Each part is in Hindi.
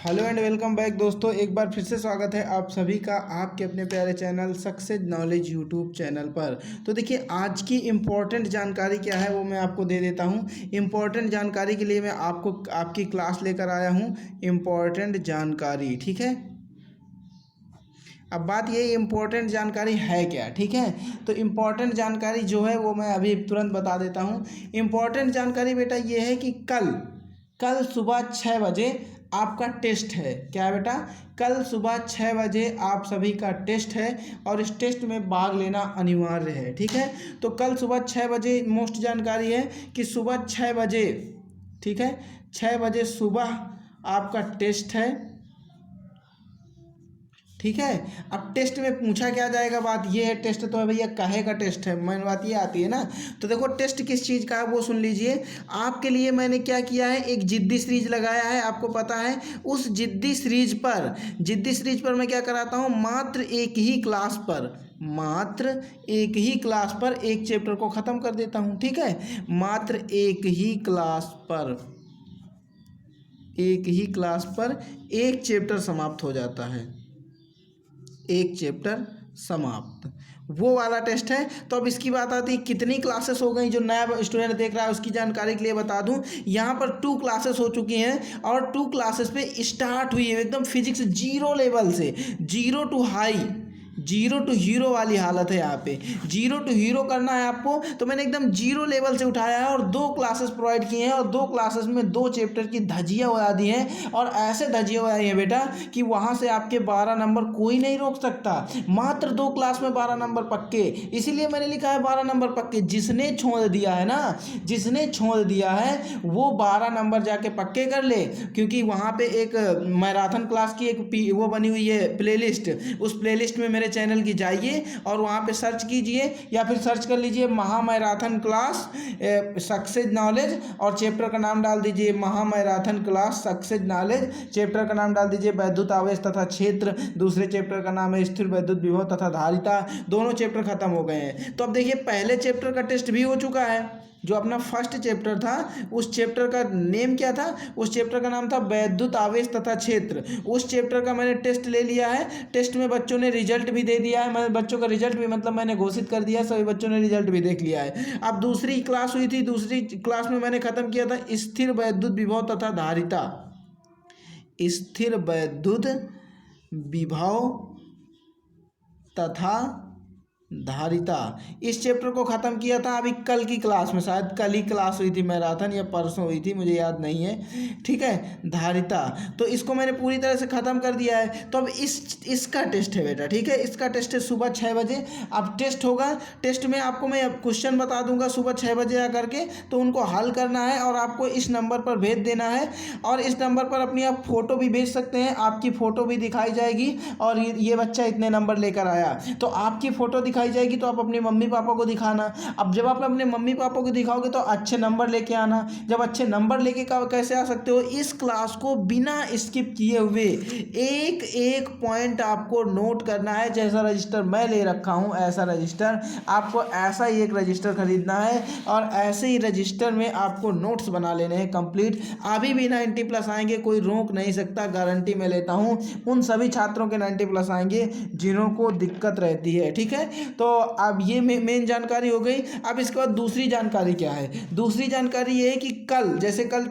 हेलो एंड वेलकम बैक दोस्तों, एक बार फिर से स्वागत है आप सभी का आपके अपने प्यारे channel success knowledge YouTube channel पर। तो देखिए, आज की इम्पोर्टेंट जानकारी क्या है वो मैं आपको दे देता हूँ। इम्पोर्टेंट जानकारी के लिए मैं आपको आपकी क्लास लेकर आया हूँ, इम्पोर्टेंट जानकारी। ठीक है, अब बात ये इम्पोर्टेंट जानकारी है क्या। ठीक है, तो इम्पोर्टेंट जानकारी जो है वो मैं अभी तुरंत बता देता हूँ। इम्पोर्टेंट जानकारी बेटा ये है कि कल सुबह 6 बजे आपका टेस्ट है। क्या है बेटा? कल सुबह 6 बजे आप सभी का टेस्ट है और इस टेस्ट में भाग लेना अनिवार्य है। ठीक है, तो कल सुबह 6 बजे मोस्ट जानकारी है कि सुबह 6 बजे, ठीक है, 6 बजे सुबह आपका टेस्ट है। ठीक है, अब टेस्ट में पूछा क्या जाएगा, बात ये है। टेस्ट तो है भैया, काहे का टेस्ट है, मेन बात ये आती है ना। तो देखो, टेस्ट किस चीज़ का है वो सुन लीजिए। आपके लिए मैंने क्या किया है, एक जिद्दी सीरीज लगाया है, आपको पता है। उस जिद्दी सीरीज पर मैं क्या कराता हूँ, मात्र एक ही क्लास पर एक चैप्टर को ख़त्म कर देता हूँ। ठीक है, मात्र एक ही क्लास पर एक चैप्टर समाप्त हो जाता है, एक चैप्टर समाप्त, वो वाला टेस्ट है। तो अब इसकी बात आती है कितनी क्लासेस हो गई। जो नया स्टूडेंट देख रहा है उसकी जानकारी के लिए बता दूं, यहाँ पर 2 क्लासेस हो चुकी हैं और 2 क्लासेस पे स्टार्ट हुई है एकदम फिजिक्स जीरो लेवल से, जीरो टू हीरो वाली हालत है। यहाँ पे जीरो टू हीरो करना है आपको, तो मैंने एकदम जीरो लेवल से उठाया है और 2 क्लासेस प्रोवाइड किए हैं और 2 क्लासेस में 2 चैप्टर की धज्जियाँ उड़ा दी हैं। और ऐसे धज्जियाँ उड़ाई हैं बेटा कि वहाँ से आपके 12 नंबर कोई नहीं रोक सकता। मात्र 2 क्लास में 12 नंबर पक्के, इसीलिए मैंने लिखा है 12 नंबर पक्के। जिसने छोड़ दिया है वो 12 नंबर जाके पक्के कर ले, क्योंकि वहाँ पे एक मैराथन क्लास की एक वो बनी हुई है प्लेलिस्ट। उस प्लेलिस्ट में मेरे चैनल की जाइए और वहाँ पे सर्च कीजिए या फिर सर्च कर लीजिए महामैराथन क्लास सक्सेस नॉलेज और चैप्टर का नाम डाल दीजिए महामैराथन क्लास सक्सेस नॉलेज। चैप्टर का नाम डाल दीजिए वैद्युत आवेश तथा क्षेत्र। दूसरे चैप्टर का नाम है स्थिर वैद्युत विभव तथा धारिता। दोनों चैप्टर खत्म हो गए हैं। तो अब देखिए, पहले चैप्टर का टेस्ट भी हो चुका है। जो अपना फर्स्ट चैप्टर था, उस चैप्टर का नेम क्या था? उस चैप्टर का नाम था वैद्युत आवेश तथा क्षेत्र। उस चैप्टर का मैंने टेस्ट ले लिया है। टेस्ट में बच्चों ने रिजल्ट भी दे दिया है। मैं बच्चों का रिजल्ट भी मतलब मैंने घोषित कर दिया है, सभी बच्चों ने रिजल्ट भी देख लिया है। अब दूसरी क्लास हुई थी, दूसरी क्लास में मैंने खत्म किया था स्थिर वैद्युत विभव तथा धारिता। स्थिर वैद्युत विभव तथा धारिता, इस चैप्टर को ख़त्म किया था अभी कल की क्लास में। शायद कल ही क्लास हुई थी मैराथन या परसों हुई थी, मुझे याद नहीं है। ठीक है, धारिता, तो इसको मैंने पूरी तरह से ख़त्म कर दिया है। तो अब इसका टेस्ट है बेटा। ठीक है, इसका टेस्ट है सुबह 6 बजे। अब टेस्ट होगा, टेस्ट में आपको मैं क्वेश्चन बता दूंगा सुबह 6 बजे आकर के, तो उनको हल करना है और आपको इस नंबर पर भेज देना है। और इस नंबर पर अपनी आप फ़ोटो भी भेज सकते हैं, आपकी फ़ोटो भी दिखाई जाएगी और ये बच्चा इतने नंबर लेकर आया, तो आपकी फ़ोटो दिखाई जाएगी तो आप अपने मम्मी पापा को दिखाना। अब जब आप अपने मम्मी पापा को दिखाओगे तो अच्छे नंबर लेके आना। जब अच्छे नंबर लेके कैसे आ सकते हो, इस क्लास को बिना स्किप किए हुए एक एक पॉइंट आपको नोट करना है। जैसा रजिस्टर मैं ले रखा हूं, ऐसा रजिस्टर आपको, ऐसा ही एक रजिस्टर खरीदना है और ऐसे ही रजिस्टर में आपको नोट्स बना लेने हैं कंप्लीट। अभी भी 90+ आएंगे, कोई रोक नहीं सकता, गारंटी मैं लेता हूं। उन सभी छात्रों के 90+ आएंगे जिन्हों को दिक्कत रहती है। ठीक है, तो अब ये मेन जानकारी हो गई। अब इसके बाद दूसरी जानकारी क्या है? दूसरी जानकारी ये है कि कल, जैसे कल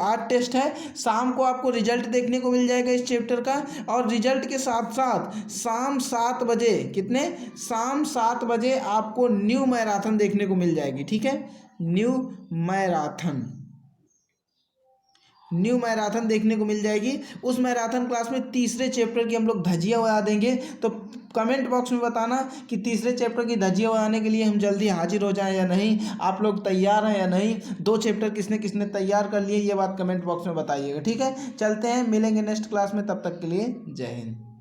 आज टेस्ट है, शाम को आपको रिजल्ट देखने को मिल जाएगा इस चैप्टर का। और रिजल्ट के साथ साथ शाम 7 बजे, कितने? शाम 7 बजे आपको न्यू मैराथन देखने को मिल जाएगी। ठीक है, न्यू मैराथन देखने को मिल जाएगी। उस मैराथन क्लास में तीसरे चैप्टर की हम लोग धज्जियाँ उड़ा देंगे। तो कमेंट बॉक्स में बताना कि तीसरे चैप्टर की धज्जियाँ उड़ाने के लिए हम जल्दी हाजिर हो जाएं या नहीं, आप लोग तैयार हैं या नहीं। 2 चैप्टर किसने किसने तैयार कर लिए, ये बात कमेंट बॉक्स में बताइएगा। ठीक है, चलते हैं, मिलेंगे नेक्स्ट क्लास में, तब तक के लिए जय हिंद।